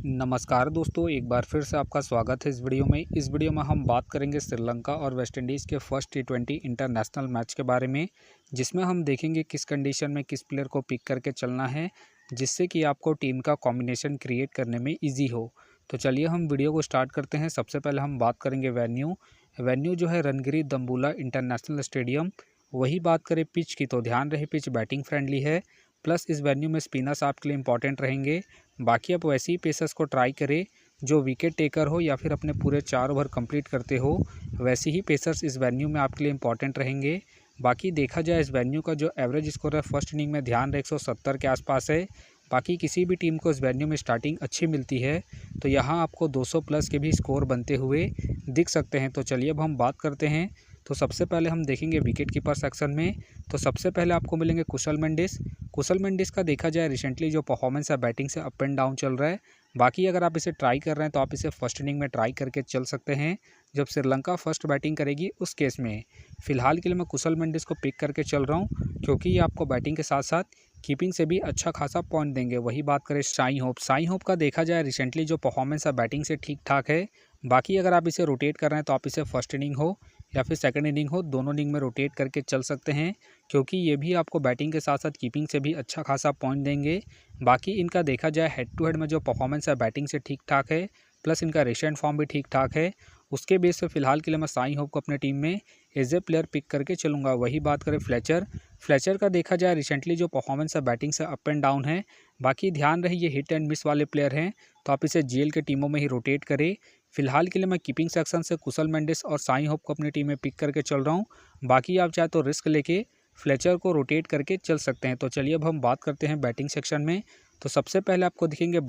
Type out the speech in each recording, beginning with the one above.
नमस्कार दोस्तों, एक बार फिर से आपका स्वागत है इस वीडियो में। इस वीडियो में हम बात करेंगे श्रीलंका और वेस्ट इंडीज़ के फर्स्ट टी20 इंटरनेशनल मैच के बारे में, जिसमें हम देखेंगे किस कंडीशन में किस प्लेयर को पिक करके चलना है, जिससे कि आपको टीम का कॉम्बिनेशन क्रिएट करने में ईजी हो। तो चलिए हम वीडियो को स्टार्ट करते हैं। सबसे पहले हम बात करेंगे वेन्यू जो है रणगिरी दम्बुला इंटरनेशनल स्टेडियम। वही बात करें पिच की, तो ध्यान रहे पिच बैटिंग फ्रेंडली है, प्लस इस वेन्यू में स्पिनर्स आपके लिए इंपॉर्टेंट रहेंगे। बाकी आप वैसे ही पेसर्स को ट्राई करें जो विकेट टेकर हो या फिर अपने पूरे 4 ओवर कंप्लीट करते हो, वैसे ही पेसर्स इस वेन्यू में आपके लिए इंपॉर्टेंट रहेंगे। बाकी देखा जाए इस वेन्यू का जो एवरेज स्कोर है फर्स्ट इनिंग में ध्यान रहे 170 के आसपास है। बाकी किसी भी टीम को इस वेन्यू में स्टार्टिंग अच्छी मिलती है, तो यहाँ आपको 200 प्लस के भी स्कोर बनते हुए दिख सकते हैं। तो चलिए अब हम बात करते हैं। तो सबसे पहले हम देखेंगे विकेट कीपर सेक्शन में। तो सबसे पहले आपको मिलेंगे कुशल मेंडिस का देखा जाए रिसेंटली जो परफॉर्मेंस है बैटिंग से अप एंड डाउन चल रहा है। बाकी अगर आप इसे ट्राई कर रहे हैं तो आप इसे फर्स्ट इनिंग में ट्राई करके चल सकते हैं जब श्रीलंका फर्स्ट बैटिंग करेगी उस केस में। फिलहाल के लिए मैं कुशल मेंडिस को पिक करके चल रहा हूँ, क्योंकि ये आपको बैटिंग के साथ साथ कीपिंग से भी अच्छा खासा पॉइंट देंगे। वही बात करें साई होप का देखा जाए रिसेंटली जो परफॉर्मेंस है बैटिंग से ठीक ठाक है। बाकी अगर आप इसे रोटेट कर रहे हैं तो आप इसे फर्स्ट इनिंग हो या फिर सेकंड इनिंग हो, दोनों इनिंग में रोटेट करके चल सकते हैं, क्योंकि ये भी आपको बैटिंग के साथ साथ कीपिंग से भी अच्छा खासा पॉइंट देंगे। बाकी इनका देखा जाए हेड टू हेड में जो परफॉर्मेंस है बैटिंग से ठीक ठाक है, प्लस इनका रिसेंट फॉर्म भी ठीक ठाक है। उसके बेस पे फिलहाल के लिए मैं साई होप को अपने टीम में एज ए प्लेयर पिक करके चलूँगा। वही बात करें फ्लेचर का देखा जाए रिसेंटली जो परफॉर्मेंस है बैटिंग से अप एंड डाउन है। बाकी ध्यान रहे ये हिट एंड मिस वाले प्लेयर हैं, तो आप इसे जीएल के टीमों में ही रोटेट करें। फिलहाल के लिए मैं कीपिंग सेक्शन से कुशल मेंडिस और साई होप को अपनी टीम में पिक करके चल रहा हूँ। बाकी आप चाहे तो रिस्क लेके फ्लेचर को रोटेट करके चल सकते हैं। तो चलिए अब हम बात करते हैं बैटिंग सेक्शन में। तो सबसे पहले आपको दिखेंगे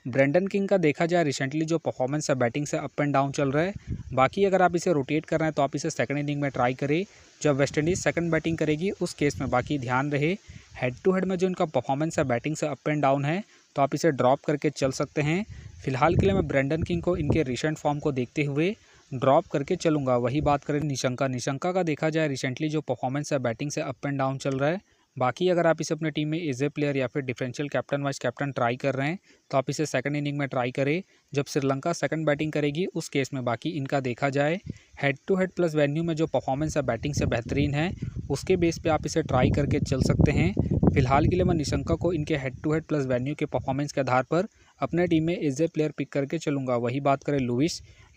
ब्रेंडन किंग का देखा जाए रिसेंटली जो परफॉर्मेंस है बैटिंग से अप एंड डाउन चल रहा है। बाकी अगर आप इसे रोटेट कर रहे हैं तो आप इसे सेकंड इनिंग में ट्राई करें जब वेस्ट इंडीज़ सेकंड बैटिंग करेगी उस केस में। बाकी ध्यान रहे हेड टू हेड में जो इनका परफॉर्मेंस है बैटिंग से अप एंड डाउन है, तो आप इसे ड्रॉप करके चल सकते हैं। फिलहाल के लिए मैं ब्रेंडन किंग को इनके रिसेंट फॉर्म को देखते हुए ड्रॉप करके चलूँगा। वही बात करें निशंका का देखा जाए रिसेंटली जो परफॉर्मेंस है बैटिंग से अप एंड डाउन चल रहा है। बाकी अगर आप इसे अपने टीम में एज ए प्लेयर या फिर differential captain vice captain try कर रहे हैं तो आप इसे सेकंड इनिंग में ट्राई करें जब श्रीलंका सेकंड बैटिंग करेगी उस केस में। बाकी इनका देखा जाए head to head plus venue में जो परफॉर्मेंस है बैटिंग से बेहतरीन है, उसके बेस पे आप इसे ट्राई करके चल सकते हैं। फिलहाल के लिए मैं निशंका को इनके head to head plus venue के परफॉर्मेंस के आधार पर अपने टीम में एज ए प्लेयर पिक करके चलूँगा। वही बात करें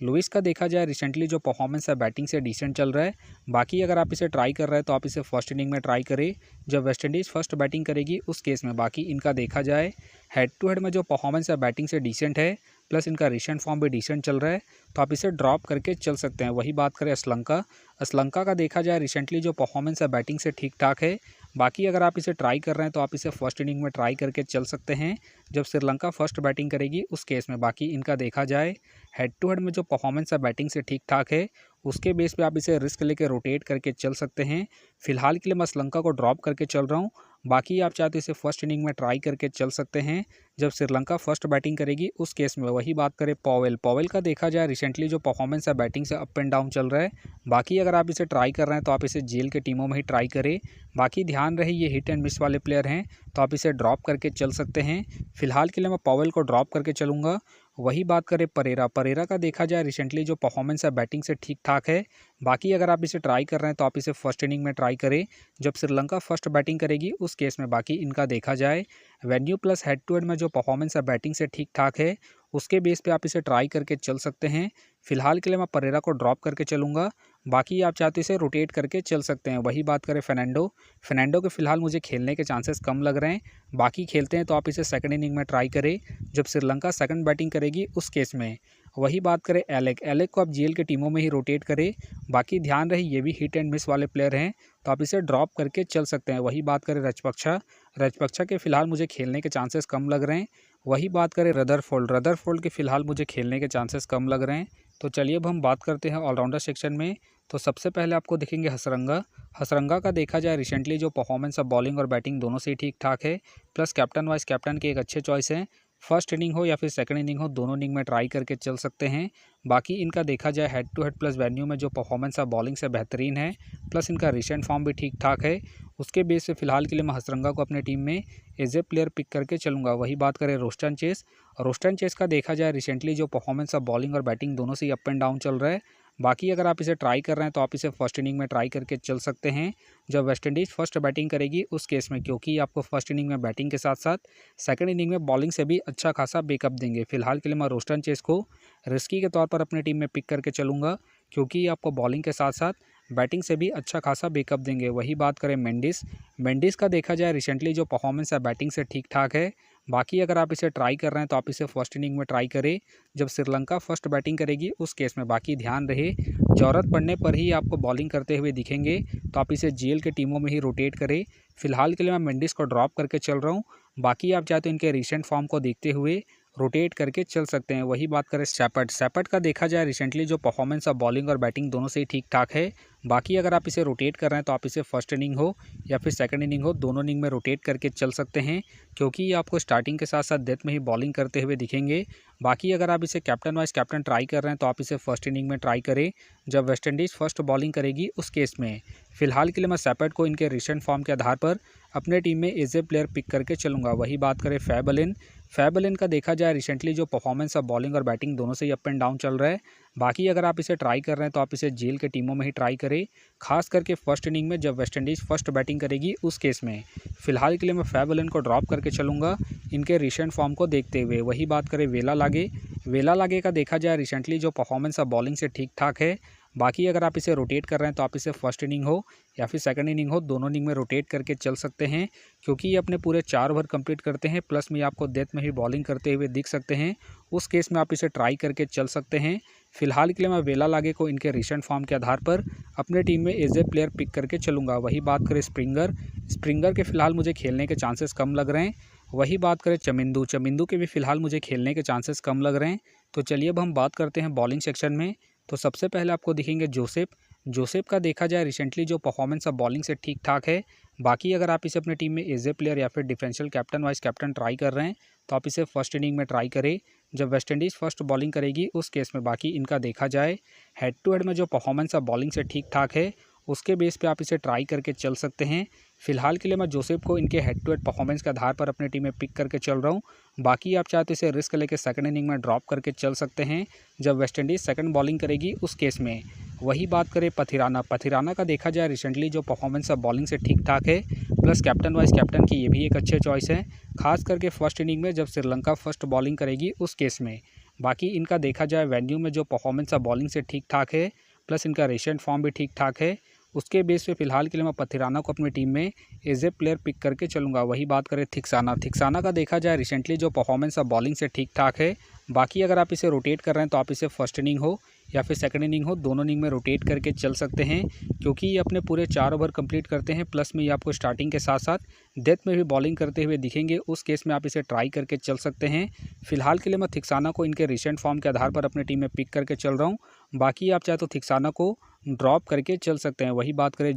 लुइस का देखा जाए रिसेंटली जो परफॉर्मेंस है बैटिंग से डिसेंट चल रहा है। बाकी अगर आप इसे ट्राई कर रहे हैं तो आप इसे फर्स्ट इनिंग में ट्राई करें जब वेस्ट इंडीज़ फर्स्ट बैटिंग करेगी उस केस में। बाकी इनका देखा जाए हेड टू हेड में जो परफॉर्मेंस है बैटिंग से डिसेंट है, प्लस इनका रिसेंट फॉर्म भी डिसेंट चल रहा है, तो आप इसे ड्रॉप करके चल सकते हैं। वही बात करें श्रीलंका का देखा जाए रिसेंटली जो परफॉर्मेंस है बैटिंग से ठीक ठाक है। बाकी अगर आप इसे ट्राई कर रहे हैं तो आप इसे फर्स्ट इनिंग में ट्राई करके चल सकते हैं जब श्रीलंका फर्स्ट बैटिंग करेगी उस केस में। बाकी इनका देखा जाए हेड टू हेड में जो परफॉर्मेंस है बैटिंग से ठीक ठाक है, उसके बेस पे आप इसे रिस्क लेके रोटेट करके चल सकते हैं। फिलहाल के लिए मैं श्रीलंका को ड्रॉप करके चल रहा हूँ। बाकी आप चाहे तो इसे फर्स्ट इनिंग में ट्राई करके चल सकते हैं जब श्रीलंका फर्स्ट बैटिंग करेगी उस केस में। वही बात करें पॉवेल का देखा जाए रिसेंटली जो परफॉर्मेंस है बैटिंग से अप एंड डाउन चल रहा है। बाकी अगर आप इसे ट्राई कर रहे हैं तो आप इसे जेल के टीमों में ही ट्राई करें। बाकी ध्यान रहे ये हिट एंड मिस वाले प्लेयर हैं, तो आप इसे ड्रॉप करके चल सकते हैं। फिलहाल के लिए मैं पॉवेल को ड्रॉप करके चलूँगा। वही बात करें परेरा का देखा जाए रिसेंटली जो परफॉर्मेंस है बैटिंग से ठीक ठाक है। बाकी अगर आप इसे ट्राई कर रहे हैं तो आप इसे फर्स्ट इनिंग में ट्राई करें जब श्रीलंका फर्स्ट बैटिंग करेगी उस केस में। बाकी इनका देखा जाए venue plus head to head में जो परफॉर्मेंस है बैटिंग से ठीक ठाक है, उसके बेस पे आप इसे ट्राई करके चल सकते हैं। फिलहाल के लिए मैं परेरा को ड्रॉप करके चलूँगा। बाकी आप चाहते इसे रोटेट करके चल सकते हैं। वही बात करें फर्नांडो के फिलहाल मुझे खेलने के चांसेस कम लग रहे हैं। बाकी खेलते हैं तो आप इसे सेकंड इनिंग में ट्राई करें जब श्रीलंका सेकंड बैटिंग करेगी उस केस में। वही बात करें एलेक को आप जीएल के टीमों में ही रोटेट करें। बाकी ध्यान रहे ये भी हिट एंड मिस वाले प्लेयर हैं, तो आप इसे ड्रॉप करके चल सकते हैं। वही बात करें रजपक्षा के फिलहाल मुझे खेलने के चांसेस कम लग रहे हैं। वही बात करें रदरफोल्ड के फिलहाल मुझे खेलने के चांसेस कम लग रहे हैं। तो चलिए अब हम बात करते हैं ऑलराउंडर सेक्शन में। तो सबसे पहले आपको दिखेंगे हसरंगा का देखा जाए रिसेंटली जो परफॉर्मेंस है बॉलिंग और बैटिंग दोनों से ही ठीक ठाक है, प्लस कैप्टन वाइस कैप्टन के एक अच्छे चॉइस हैं। फर्स्ट इनिंग हो या फिर सेकंड इनिंग हो, दोनों इनिंग में ट्राई करके चल सकते हैं। बाकी इनका देखा जाए head to head plus venue में जो परफॉर्मेंस है बॉलिंग से बेहतरीन है, प्लस इनका रिसेंट फॉर्म भी ठीक ठाक है। उसके बेस पे फिलहाल के लिए मैं हसरंगा को अपने टीम में एज ए प्लेयर पिक करके चलूँगा। वही बात करें रोस्टन चेस का देखा जाए रिसेंटली जो परफॉर्मेंस है बॉलिंग और बैटिंग दोनों से ही अप एंड डाउन चल रहा है। बाकी अगर आप इसे ट्राई कर रहे हैं तो आप इसे फर्स्ट इनिंग में ट्राई करके चल सकते हैं जब वेस्ट इंडीज़ फर्स्ट बैटिंग करेगी उस केस में, क्योंकि आपको फर्स्ट इनिंग में बैटिंग के साथ साथ सेकंड इनिंग में बॉलिंग से भी अच्छा खासा बैकअप देंगे। फिलहाल के लिए मैं रोस्टन चेस को रिस्की के तौर पर अपने टीम में पिक करके चलूँगा, क्योंकि आपको बॉलिंग के साथ साथ बैटिंग से भी अच्छा खासा बैकअप देंगे। वही बात करें मेंडिस का देखा जाए रिसेंटली जो परफॉर्मेंस है बैटिंग से ठीक ठाक है। बाकी अगर आप इसे ट्राई कर रहे हैं तो आप इसे फर्स्ट इनिंग में ट्राई करें जब श्रीलंका फर्स्ट बैटिंग करेगी उस केस में। बाकी ध्यान रहे ज़रूरत पड़ने पर ही आपको बॉलिंग करते हुए दिखेंगे, तो आप इसे जीएल के टीमों में ही रोटेट करें। फिलहाल के लिए मैं मेंडिस को ड्रॉप करके चल रहा हूँ। बाकी आप चाहे तो इनके रिसेंट फॉर्म को देखते हुए रोटेट करके चल सकते हैं। वही बात करें सैपट का देखा जाए रिसेंटली जो परफॉर्मेंस है बॉलिंग और बैटिंग दोनों से ही ठीक ठाक है। बाकी अगर आप इसे रोटेट कर रहे हैं तो आप इसे फर्स्ट इनिंग हो या फिर सेकंड इनिंग हो, दोनों इनिंग में रोटेट करके चल सकते हैं, क्योंकि ये आपको स्टार्टिंग के साथ साथ डेथ में ही बॉलिंग करते हुए दिखेंगे। बाकी अगर आप इसे कैप्टन वाइस कैप्टन ट्राई कर रहे हैं तो आप इसे फर्स्ट इनिंग में ट्राई करें जब वेस्ट इंडीज़ फर्स्ट बॉलिंग करेगी उस केस में। फिलहाल के लिए मैं सैपट को इनके रिसेंट फॉर्म के आधार पर अपने टीम में एज ए प्लेयर पिक करके चलूँगा। वही बात करें फैब एलन का देखा जाए रिसेंटली जो परफॉर्मेंस है बॉलिंग और बैटिंग दोनों से ही अप एंड डाउन चल रहा है। बाकी अगर आप इसे ट्राई कर रहे हैं तो आप इसे जेल के टीमों में ही ट्राई करें, खास करके फर्स्ट इनिंग में जब वेस्ट इंडीज़ फर्स्ट बैटिंग करेगी उस केस में। फिलहाल के लिए मैं फैब एलन को ड्रॉप करके चलूँगा इनके रिसेंट फॉर्म को देखते हुए। वही बात करें वेला लागे का देखा जाए रिसेंटली जो परफॉर्मेंस है बॉलिंग से ठीक ठाक है। बाकी अगर आप इसे रोटेट कर रहे हैं तो आप इसे फर्स्ट इनिंग हो या फिर सेकंड इनिंग हो, दोनों इनिंग में रोटेट करके चल सकते हैं, क्योंकि ये अपने पूरे 4 ओवर कंप्लीट करते हैं, प्लस में आपको डेथ में ही बॉलिंग करते हुए दिख सकते हैं। उस केस में आप इसे ट्राई करके चल सकते हैं। फिलहाल के लिए मैं वेला लागे को इनके रिसेंट फॉर्म के आधार पर अपने टीम में एज ए प्लेयर पिक करके चलूँगा। वही बात करें स्प्रिंगर के फिलहाल मुझे खेलने के चांसेस कम लग रहे हैं। वही बात करें चमिंदू के भी फिलहाल मुझे खेलने के चांसेस कम लग रहे हैं। तो चलिए अब हम बात करते हैं बॉलिंग सेक्शन में। तो सबसे पहले आपको दिखेंगे जोसेफ का देखा जाए रिसेंटली जो परफॉर्मेंस है बॉलिंग से ठीक ठाक है। बाकी अगर आप इसे अपने टीम में एज ए प्लेयर या फिर differential captain vice captain try कर रहे हैं तो आप इसे फर्स्ट इनिंग में ट्राई करें जब वेस्ट इंडीज़ फर्स्ट बॉलिंग करेगी उस केस में। बाकी इनका देखा जाए हेड टू हेड में जो परफॉर्मेंस है बॉलिंग से ठीक ठाक है, उसके बेस पे आप इसे ट्राई करके चल सकते हैं। फिलहाल के लिए मैं जोसेफ को इनके हेड टू हेड परफॉर्मेंस के आधार पर अपनी टीम में पिक करके चल रहा हूँ। बाकी आप चाहे तो इसे रिस्क लेके सेकंड इनिंग में ड्रॉप करके चल सकते हैं जब वेस्ट इंडीज़ सेकंड बॉलिंग करेगी उस केस में। वही बात करें पथिराना का देखा जाए रिसेंटली जो परफॉर्मेंस है बॉलिंग से ठीक ठाक है, प्लस कैप्टन वाइस कैप्टन की ये भी एक अच्छे चॉइस है, खास करके फर्स्ट इनिंग में जब श्रीलंका फर्स्ट बॉलिंग करेगी उस केस में। बाकी इनका देखा जाए वेन्यू में जो परफॉर्मेंस है बॉलिंग से ठीक ठाक है, प्लस इनका रिसेंट फॉर्म भी ठीक ठाक है। उसके बेस पे फिलहाल के लिए मैं पथिराना को अपनी टीम में एज ए प्लेयर पिक करके चलूँगा। वही बात करें थिक्साना का देखा जाए रिसेंटली जो परफॉर्मेंस है बॉलिंग से ठीक ठाक है। बाकी अगर आप इसे रोटेट कर रहे हैं तो आप इसे फर्स्ट इनिंग हो या फिर सेकंड इनिंग हो, दोनों इनिंग में रोटेट करके चल सकते हैं, क्योंकि ये अपने पूरे 4 ओवर कंप्लीट करते हैं, प्लस में ये आपको स्टार्टिंग के साथ साथ डेथ में भी बॉलिंग करते हुए दिखेंगे। उस केस में आप इसे ट्राई करके चल सकते हैं। फिलहाल के लिए मैं थिक्साना को इनके रिसेंट फॉर्म के आधार पर अपनी टीम में पिक करके चल रहा हूँ। बाकी आप चाहे तो थिक्साना को ड्रॉप करके चल सकते हैं। वही बात करें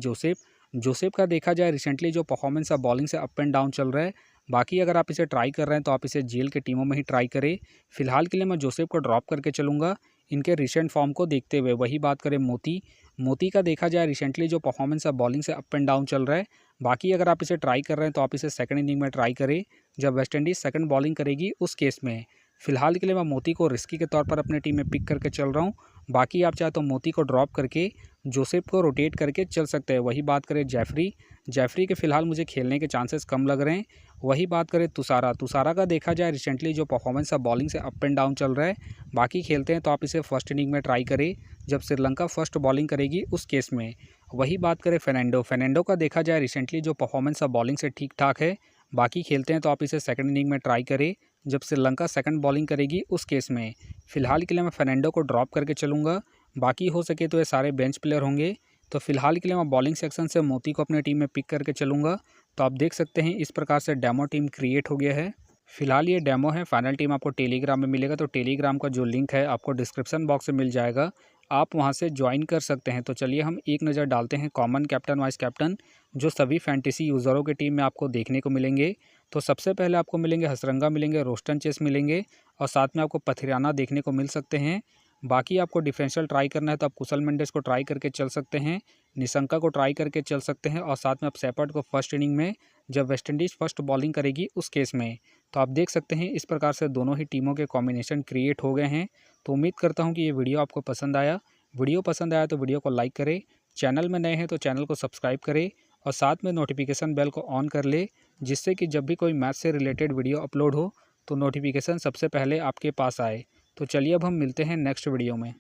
जोसेफ का देखा जाए रिसेंटली जो परफॉर्मेंस है बॉलिंग से अप एंड डाउन चल रहा है। बाकी अगर आप इसे ट्राई कर रहे हैं तो आप इसे जेल के टीमों में ही ट्राई करें। फिलहाल के लिए मैं जोसेफ को ड्रॉप करके चलूँगा इनके रिसेंट फॉर्म को देखते हुए। वही बात करें मोती का देखा जाए रिसेंटली जो परफॉर्मेंस है बॉलिंग से अप एंड डाउन चल रहा है। बाकी अगर आप इसे ट्राई कर रहे हैं तो आप इसे सेकंड इनिंग में ट्राई करें जब वेस्ट इंडीज़ सेकंड बॉलिंग करेगी उस केस में। फिलहाल के लिए मैं मोती को रिस्की के तौर पर अपने टीम में पिक करके चल रहा हूँ। बाकी आप चाहे तो मोती को ड्रॉप करके जोसेफ को रोटेट करके चल सकते हैं। वही बात करें जैफरी के फिलहाल मुझे खेलने के चांसेस कम लग रहे हैं। वही बात करें तुषारा का देखा जाए रिसेंटली जो परफॉर्मेंस है बॉलिंग से अप एंड डाउन चल रहा है। बाकी खेलते हैं तो आप इसे फर्स्ट इनिंग में ट्राई करें जब श्रीलंका फर्स्ट बॉलिंग करेगी उस केस में। वही बात करें फेर्नांडो का देखा जाए रिसेंटली जो परफॉर्मेंस है बॉलिंग से ठीक ठाक है। बाकी खेलते हैं तो आप इसे सेकंड इनिंग में ट्राई करें जब श्रीलंका सेकंड बॉलिंग करेगी उस केस में। फिलहाल के लिए मैं फेर्नांडो को ड्रॉप करके चलूँगा। बाकी हो सके तो ये सारे बेंच प्लेयर होंगे। तो फिलहाल के लिए मैं बॉलिंग सेक्शन से मोती को अपने टीम में पिक करके चलूँगा। तो आप देख सकते हैं इस प्रकार से डेमो टीम क्रिएट हो गया है। फिलहाल ये डेमो है, फाइनल टीम आपको टेलीग्राम में मिलेगा। तो टेलीग्राम का जो लिंक है आपको डिस्क्रिप्शन बॉक्स में मिल जाएगा, आप वहां से ज्वाइन कर सकते हैं। तो चलिए हम एक नज़र डालते हैं कॉमन कैप्टन वाइस कैप्टन जो सभी फैंटेसी यूज़रों की टीम में आपको देखने को मिलेंगे। तो सबसे पहले आपको मिलेंगे हसरंगा मिलेंगे, रोस्टन चेस मिलेंगे और साथ में आपको पथिराना देखने को मिल सकते हैं। बाकी आपको डिफरेंशियल ट्राई करना है तो आप कुशल मेंडिस को ट्राई करके चल सकते हैं, निशंका को ट्राई करके चल सकते हैं और साथ में आप शेफर्ड को फर्स्ट इनिंग में जब वेस्टइंडीज़ फर्स्ट बॉलिंग करेगी उस केस में। तो आप देख सकते हैं इस प्रकार से दोनों ही टीमों के कॉम्बिनेशन क्रिएट हो गए हैं। तो उम्मीद करता हूँ कि ये वीडियो आपको पसंद आया। वीडियो पसंद आया तो वीडियो को लाइक करें, चैनल में नए हैं तो चैनल को सब्सक्राइब करें और साथ में नोटिफिकेशन बेल को ऑन कर ले, जिससे कि जब भी कोई मैच से रिलेटेड वीडियो अपलोड हो तो नोटिफिकेशन सबसे पहले आपके पास आए। तो चलिए अब हम मिलते हैं नेक्स्ट वीडियो में।